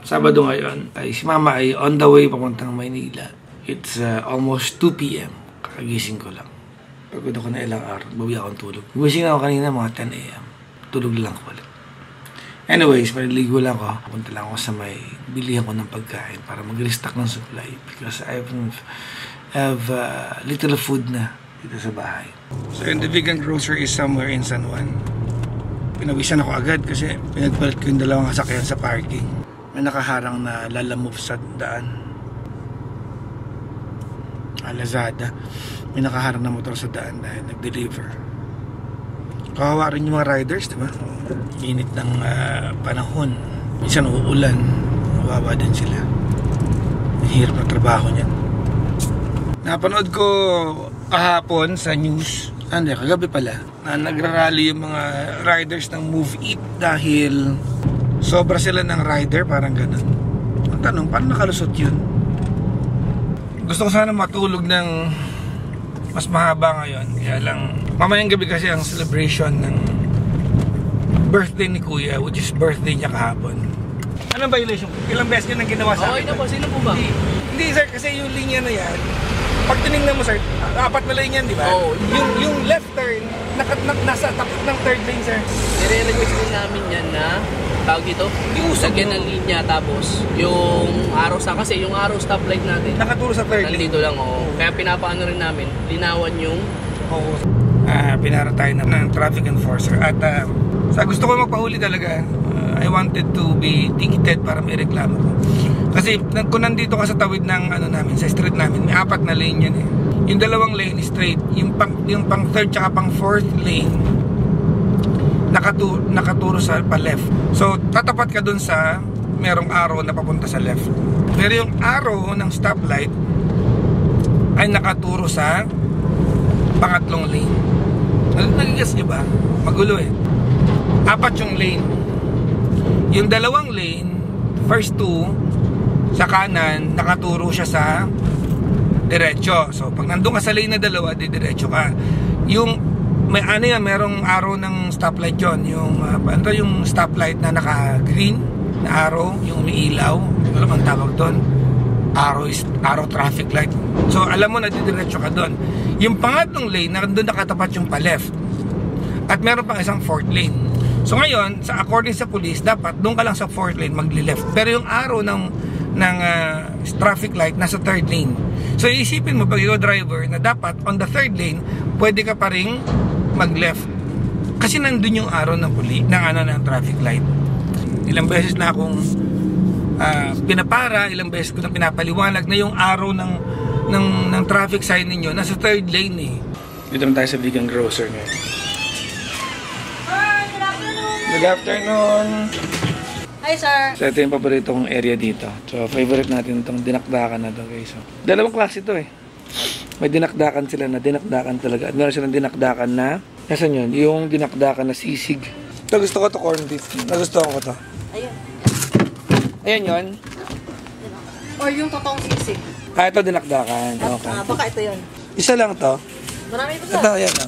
Sabado ngayon ay si Mama ay on the way papuntang Maynila. It's almost 2 p.m. Kakagising ko lang. Pagod ako na ilang araw, bawi akong tulog. Gumising ako kanina mga 10 a.m. Tulog lang ko ulit. Anyways, maliligo lang ako. Punta lang ako sa may bilihan ko ng pagkain para mag-restock ng supply because I have little food na dito sa bahay. So yung the vegan grocery is somewhere in San Juan. Pinawisan ako agad kasi pinagpalit ko yung dalawang sasakyan sa parking. May nakaharang na lalamove sa daan. Lazada. May nakaharang na motor sa daan dahil nag-deliver. Kawawa rin yung mga riders, diba? Init ng panahon. Minsan uulan. Kawawa din sila. Hirap na trabaho niyan. Napanood ko kahapon sa news, kagabi pala, na nagrarally yung mga riders ng Move It dahil sobra sila ng rider, parang ganun. Ang tanong, paano nakalusot yun? Gusto ko sana matulog ng mas mahaba ngayon. Kaya lang, mamayang gabi kasi ang celebration ng birthday ni Kuya, which is birthday niya kahapon. Anong violation? Ilang beses niya nang ginawa sa akin? Okay na po, sino po ba? Hindi sir, kasi yung linya na yan, pag tinignan mo sir, 4 na lane yan, di ba? Oo. Yung left turn, nasa tapos ng third lane sir. Nire-request din namin yan na tawag dito, lagyan ng linya, tapos yung araw sa, kasi yung araw stoplight natin Nakaturo sa third lane. nandito lang, kaya pinapaano rin namin, linawan yung Pinara tayo ng traffic enforcer at sa gusto ko magpahuli talaga. I wanted to be ticketed para may reklamo ko. Kasi kung nandito ka sa tawid ng namin, sa street namin, may 4 na lane yan eh. Yung dalawang lane is straight, yung pang third tsaka pang fourth lane nakaturo sa pa-left. So tatapat ka dun sa merong arrow na papunta sa left. Pero yung arrow ng stoplight ay nakaturo sa pangatlong lane. Nagigas niyo ba? Magulo eh. 4 yung lane. Yung dalawang lane, first 2 sa kanan, nakaturo siya sa diretso. So pag nandun ka sa lane na dalawa, diretso ka. Yung may merong arrow ng stoplight yon. Yung stoplight na naka-green na arrow, yung umiilaw. Alam ang tawag doon. Arrow traffic light. So alam mo na didiretso ka doon. Yung pangatlong lane, nandun nakatapat yung pa-left. At meron pang isang fourth lane. So ngayon, according sa police, dapat doon ka lang sa fourth lane magli-left. Pero yung arrow ng traffic light nasa third lane. So iisipin mo pag ikaw driver na dapat on the third lane, pwede ka pa ring mag-left. Kasi nandun yung arrow ng ng traffic light. Ilang beses na akong pinapara, ilang beses ko na pinapaliwanag na yung arrow ng traffic sign ninyo nasa third lane eh. Dito naman tayo sa vegan grocer ngayon. Hi, good afternoon! Good afternoon! Hi, sir! So ito yung paborito kong area dito. So favorite natin itong dinakdakan na to guys. So, dalawang klase ito eh. May dinakdakan sila na dinakdakan talaga. At meron silang dinakdakan na, nasan yun? Yung dinakdakan na sisig. Ito gusto ko to corned beef. Nagustuhan ko to. Ayun. Ayan yun. Or yung totoong sisig. Ito dinakdakan. Okay. Baka ito yun. Isa lang to. Marami ito, sir. Ito, ayan o.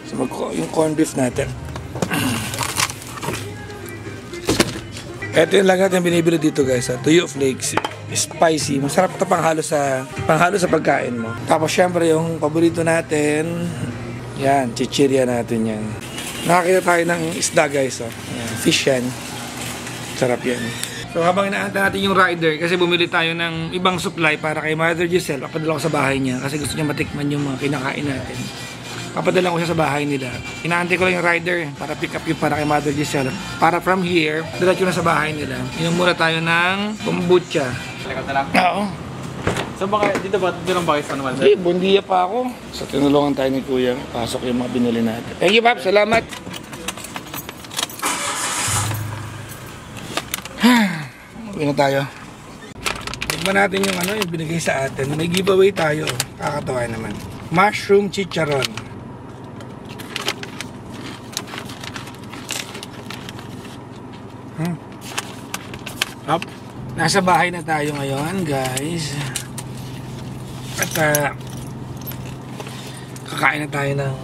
So yung corned beef natin. Ito yung lang natin binibili dito guys. Tuyo flakes. Spicy. Masarap ito panghalo sa pagkain mo. Tapos syempre yung paborito natin. Yan. Chichirya natin yan. Nakakita tayo ng isda guys. Yan, fish yan. Sarap yan. So habang inaantay natin yung rider, kasi bumili tayo ng ibang supply para kay Mother Giselle, papadala ko sa bahay niya kasi gusto niya matikman yung mga kinakain natin. Papadala ko siya sa bahay nila. Inaantay ko lang yung rider para pick up yung para kay Mother Giselle. Para from here, diretso na sa bahay nila. Inom muna tayo ng kombucha. Teka lang. Oo. So baka dito lang ba kayo sa naman, sir? Bundiya pa ako. So tinulungan tayo ni Kuya. Pasok yung mga binili natin. Thank you, Pap. Salamat. Uwi na tayo. Tignan natin yung yung binigay sa atin. May giveaway tayo. Kakatawa naman. Mushroom chicharon. Up. Nasa bahay na tayo ngayon, guys. At kakain na tayo ng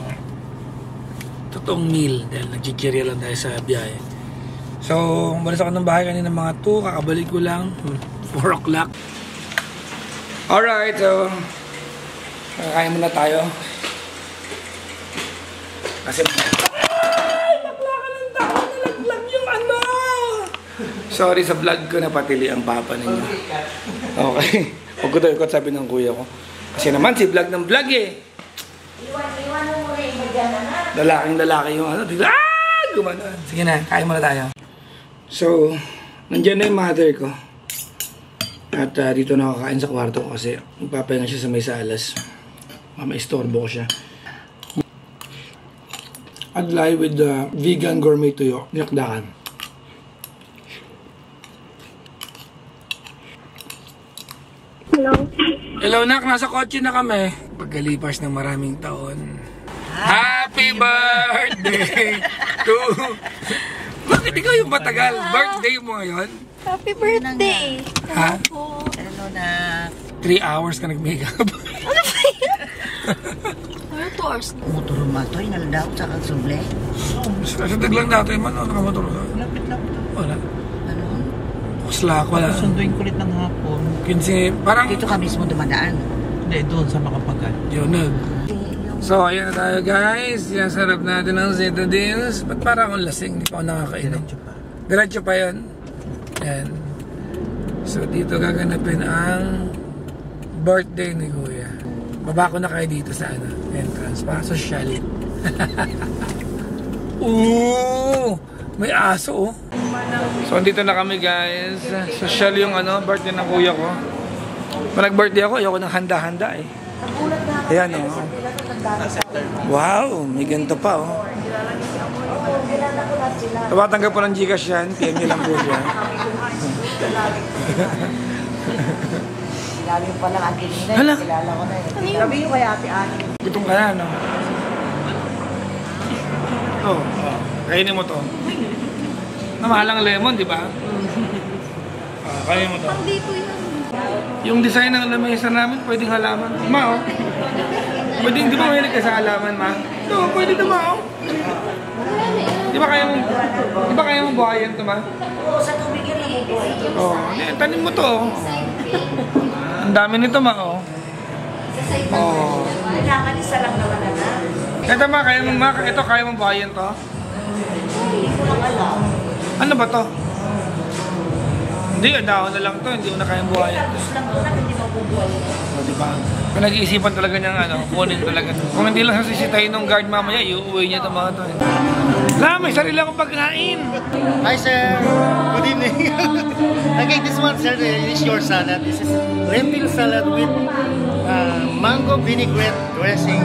totoong meal dahil nag-chichirya lang tayo sa biyahe. So, umalis ako ng bahay kanina mga 2, kakabalik ko lang 4 o'clock. Alright, so kakain muna tayo. Kasi bakla ka ng tao, nalaglag yung ano. Sorry sa vlog ko, napatili ang papa ninyo. Okay, huwag ko tayo ikot, sabi ng kuya ko. Kasi naman si vlog ng vlog eh. Lalaking lalaki yung ano, bigla gumanon. Sige na, kain muna tayo. So, nandiyan na yung mother ko. At dito na ako kain sa kwarto ko kasi magpapahinga siya sa may salas. Mamaistorbo ko siya. Adlay with the vegan gourmet tuyo. Niyakdakan. Hello. Hello, Nak. Nasa kotse na kami. Pagkalipas ng maraming taon. Happy birthday to... Bakit ikaw yung matagal? Birthday mo ngayon? Happy birthday. Ha? Ano na? 3 hours ka nag-makeup. Ano 2 hours? Motor matoy na daw sa kagsuble. Sa taglang dati man, nakamotor ka. Lapit-lapit. Wala. Ano? Slack, wala. Sunduin ko ulit ng hapon. Kasi parang... Dito ka mismo dumadaan. Hindi, doon sa Makapagal. Yun na. So, ayan na tayo guys. Yung sarap natin ng citadines. Ba't parang akong lasing? Hindi pa ako nakakainom. Diretso pa yun. Ayan. So, dito gaganapin ang birthday ni Kuya. Baba ko na kayo dito sa ano, entrance. Para socialit. Ooh! May aso oh. So, andito na kami guys. Social yung ano, birthday ng Kuya ko. Pag nag-birthday ako, ayoko ng handa-handa eh. Ayan oh. Wow, may ganito pa oh. Tawatanggap po ng Gcash yan, PM nyo lang po siya. Lalo pa lang atin nila. Hala. Kilala ko na eh. Sabi yung kay Ate Ani. Gutom ka na, no? Oh, kainin mo to. Namahalang lemon, di ba? Kainin mo to. Dito yun. Yung design ng lamesa namin, pwedeng halaman. Ma, oh. Pwedeng, di ba mahilig ka sa halaman, ma? No, pwede na, ma, oh. Di ba kaya mong buhayan to, ma? Oo, sa tubig yan ang bubuhay. Oh, tanim mo to, oh. Ang dami nito, ma, oh. Oh. Kailangan isa lang naman na. Ito, ma, ito, kaya mong buhayan to? Hindi ko lang alam. Ano ba to? Hindi, dahon na lang to. Hindi ko na kayang buhayan. Tapos lang ko na hindi mabubuhay. O, diba? Pinag-iisipan talaga niyang ano, kunin talaga. Kung hindi lang sasisitahin ng guard mamaya, iuwi niya itong mga to. May sarili akong pagkain! Hi sir, good evening. Okay, this one sir, is your salad. This is lentil salad with mango vinaigrette dressing.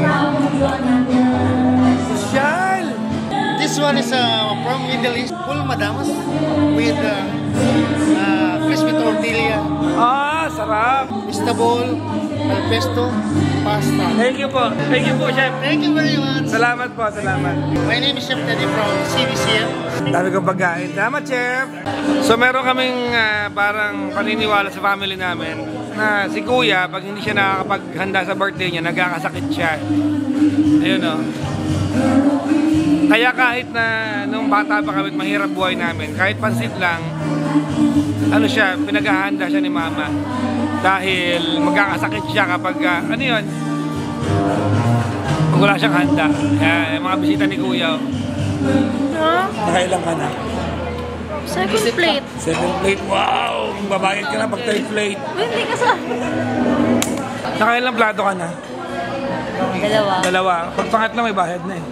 Social! This one is from Middle East, full madamas with crispy tortilla, Ah, sarap! vegetable, pesto, pasta. Thank you po, chef. Thank you very much. Salamat po, salamat. My name is Chef Teddy from CBCM. Dami kong pagkain. Salamat, chef! So, meron kaming parang paniniwala sa family namin na si Kuya, pag hindi siya nakakapaghanda sa birthday niya, nagkakasakit siya. Ayun o. Kaya kahit na nung bata pa kami, mahirap buhay namin, kahit pansit lang, ano siya, pinaghahanda siya ni Mama. Dahil magkakasakit siya kapag, ano yun, pag wala siyang handa. Kaya mga bisita ni Kuya. Nakailang ka na? 7 plate. 7 plate, wow! Babayad ka na pag 3 plate. Hindi ka sa... Nakailang plato ka na? 2. Dalawa. Pag pangatlo may bayad na eh.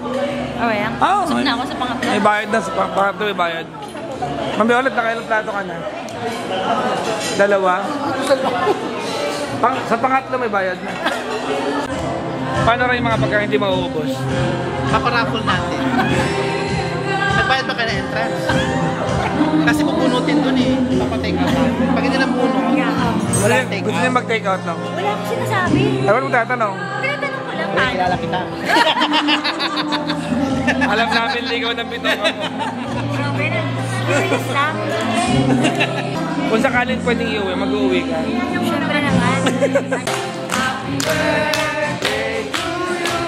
Oh, yan. Oo. Sub na ako sa pangatlo. May bayad na, sa pangatlo may bayad. Mami ulit, nakailang plato ka na? 2? Sa pangatlo may bayad na. Paano rin yung mga pagkain hindi mauubos? Paparaffle natin. Nagbayad ba ka na entrance? Kasi pupunutin dun eh. Papatay ka pa. Pag hindi napuno, Wala, gusto niya mag-take out lang. Wala akong sinasabi. Ewan mo tatanong. Tinatanong ko lang. Uy, kilala kita. Alam namin ligaw ng bitong mo. Grabe na. Curious lang. Kung sakaling pwedeng iuwi, mag-uwi ka. Siyempre naman. Happy birthday to you!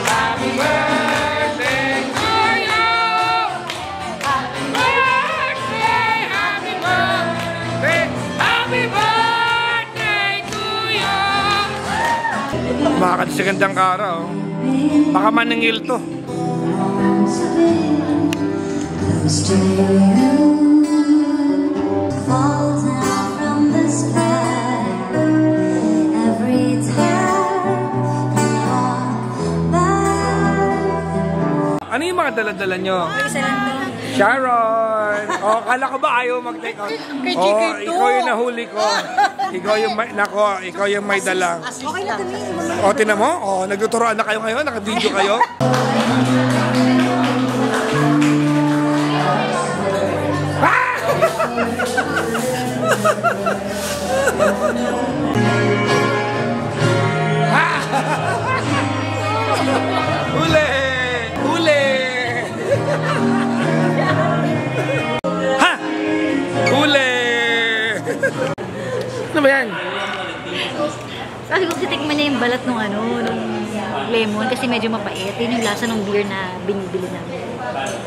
Happy birthday Makakad sa gandang kara, oh. Baka maningil to. Ano yung mga dala-dala nyo? Sharon! Oh, kala ko ba ayaw mag-take out? Oh, ikaw yung nahuli ko. Ikaw yung may dala. Okay na dumi. O, tinan mo? O, nagtuturoan na kayo ngayon? Naka-video kayo? Huli! Huli! Ha! Huli! Ano ba yan? Sabi ko titikman niya yung balat nung nung lemon kasi medyo mapait. Yun yung lasa ng beer na binibili namin.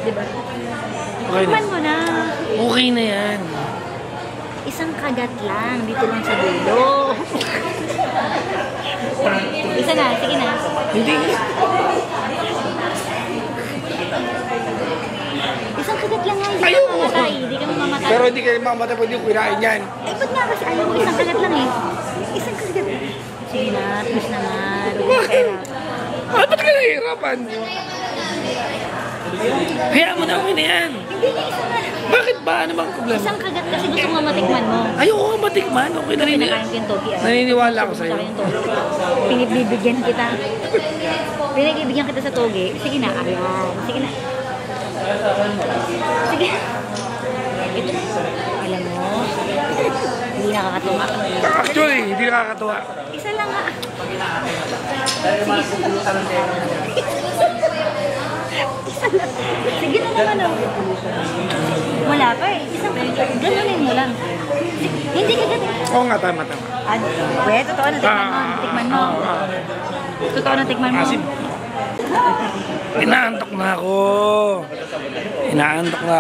Diba? Okay na. Tikman mo na. Okay na yan. Isang kagat lang. Dito lang sa dulo. Isa na. Sige na. Hindi. Isang kagat lang nga. Hindi Ayun. ka mamamatay. Hindi ka mamamatay. Pero hindi kayo mamatay pwede yung kinain yan. Eh, ba't nga kasi alam mo, isang kagat lang eh. Isang kagat. Sige na, tapos naman. Huwag ka kahirap. Ah, ba't ka nahihirapan? Hayaan mo na, okay na yan. Hindi na, isang kagat. Bakit ba? Ano bang problema? Isang kagat kasi gusto mo matikman mo. Ayoko nga matikman. Okay na rin yan. Pinakain ko yung togi. Naniniwala ako sa'yo. Pinagbibigyan kita. Pinagbibigyan kita sa togi. Sige na, ayan. Sige na. Sige. Ito. Alam mo, hindi nakakatuwa. Actually, hindi nakakatuwa. Isa lang nga. Sige na naman oh. Wala pa eh. Isang ganunin mo lang. Hindi ka ganun. Oo nga, tama. Ano? Weh, totoo na tikman mo. Tikman mo. Totoo na tikman mo. Asim. Inaantok na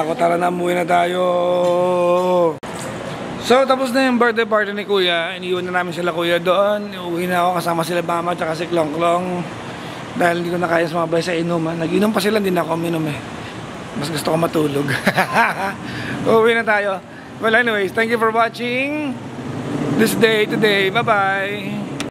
ako. Tara na, umuwi na tayo. So, tapos na yung birthday party ni Kuya. Iniwan na namin sila Kuya doon. Uwi na ako kasama sila Mama at si Klong Klong. Dahil hindi ko na kaya sumabay sa inuman. Nag-inom pa sila, hindi na ako uminom eh. Mas gusto ko matulog. Uwi na tayo. Well anyways, thank you for watching this day today. Bye-bye!